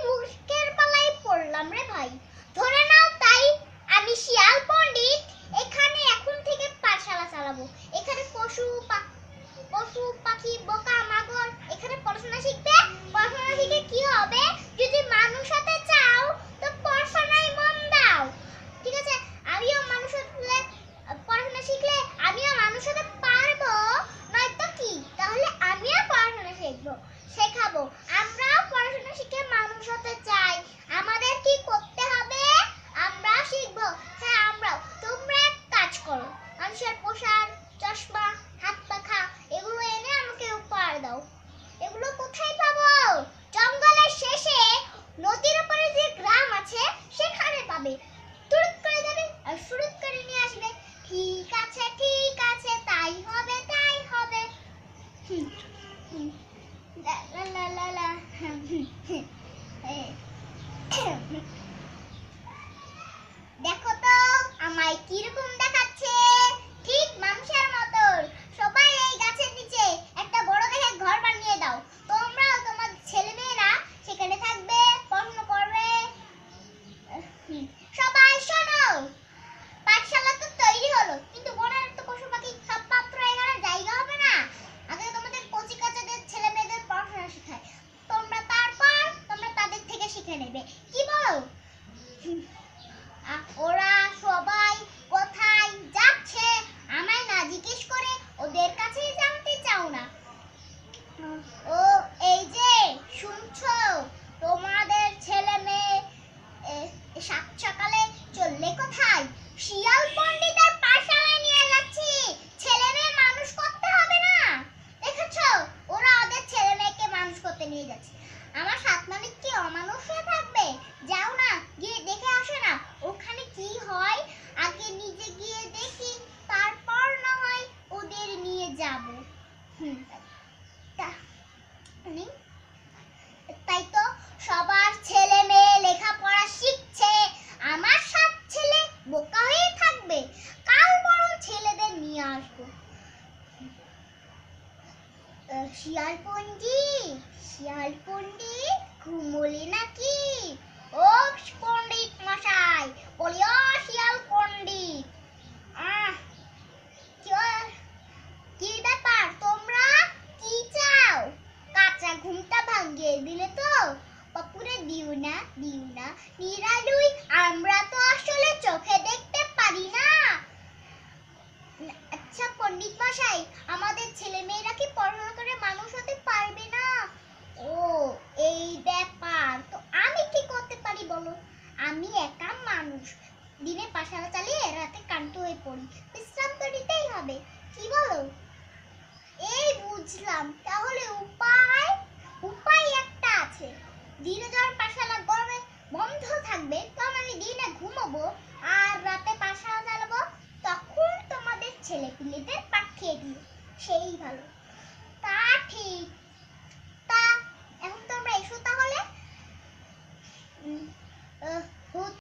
মূর্খের পাল্লায় পড়লাম রে ভাই। ধরে নাও তাই আমি শিয়াল পণ্ডিত এখানে এখন থেকে পাঠশালা চালাবো। এখানে পশু পাখি বোকা মাগর এখানে পড়াশোনা শিখবে। পড়াশোনা শিখে কি হবে? যদি মানুষ হতে চাও তো পড়াশোনায় মন দাও, ঠিক আছে? আমিও মানুষ হতে পড়াশোনা শিখলে আমিও মানুষ হতে পারবো, নয়তো কি? তাহলে আমিও পড়াশোনা শেখাবো। আমরাও পড়াশোনা শিখে মানুষ হতে চাই। আমাদের কি করতে হবে? আমরা শিখবো। হ্যাঁ আমরাও। তোমরা এক কাজ করো, মানুষের পোশাক চশমা হাত পাখা এগুলো এনে আমাকে উপহার দাও। এগুলো কোথায় পাবো? জঙ্গলের শেষে নদীর উপরে যে গ্রাম আছে সেখানে পাবে। তুরুত করে যাবে আর ফুরুত করে নিয়ে আসবে। ঠিক আছে তাই হবে। লা লা লা লা লা। দেখো তো আমায় কিরকম দেখাচ্ছে? ঠিক মানুষের মতন। সবাই এই গাছের নিচে একটা বড় দেখে ঘর বানিয়ে দাও। তোমরাও তোমার ছেলেমেয়েরা সেখানে থাকবে, পড়াশোনা করবে। সবাই শোনো, পাঠশালা তো তৈরি হলো, কিন্তু বনের তো পশু পাখি সব পাত্র এখানে জায়গা হবে না। আগে তোমাদের কচি কাচাদের ছেলে মেয়েদের পড়াশোনা শেখায়, তারপর তোমরা তাদের থেকে শিখে নেবে। কি বলো? ওরা সবাই কোথায় যাচ্ছে আমায় না জিজ্ঞেস করে ওদের কাছেই জানতে চাও না? ও এই যে শুনছো, তোমাদের ছেলে মেয়ে সাত সকালে চললে কোথায়? শিয়াল পণ্ডিতের পাঠশালায় নিয়ে যাচ্ছি। ছেলে মেয়ে মানুষ করতে হবে না, দেখেছো? ওরা ওদের ছেলে মেয়েকে মানুষ করতে নিয়ে যাচ্ছে। আমার সাত মালিক কি অমানুষ হয়ে থাকবে? যাও না, গিয়ে দেখে আসো না ওখানে কি হয়। আগে নিজে গিয়ে দেখি, তারপর না হয় ওদের নিয়ে যাব। তাই তো সবার ছেলে মেয়ে লেখাপড়া শিখছে, আমার সব ছেলে বোকা হয়ে থাকবে। কাল বরং ছেলেদের নিয়ে আসবো। শিয়াল পণ্ডিত ঘুমোলে নাকি? ও পণ্ডিত মশাই, বলিও শিয়াল পণ্ডিত। কি ব্যাপার, তোমরা কি চাও? কাঁচা ঘুমটা ভাঙিয়ে দিলে তো? পাপুরে দিও না নিরালুই, আমরা তো আসলে চোখে দেখতে পারি না। আচ্ছা পণ্ডিত মশাই, আমাদের ছেলে মেয়েরা কি পড়াশোনা করে মানুষ হতে পারবে না? ও এই ব্যাপার, তো আমি কি করতে পারি বলো? আমি একা মানুষ, দিনে পাঠশালা চালিয়ে রাতে ক্লান্ত হয়ে পড়ি, বিশ্রাম তো নিতেই হবে। কি বলো? এই বুঝলাম, তাহলে উপায় একটা আছে। দিনে যখন পাঠশালা গরমে বন্ধ থাকবে তখন আমি দিনে ঘুমাবো আর রাতে পাঠশালা চালাবো। তখন তোমাদের ছেলেপিলেদের পাঠিয়ে দিও, সেই ভালো। তা ঠিক।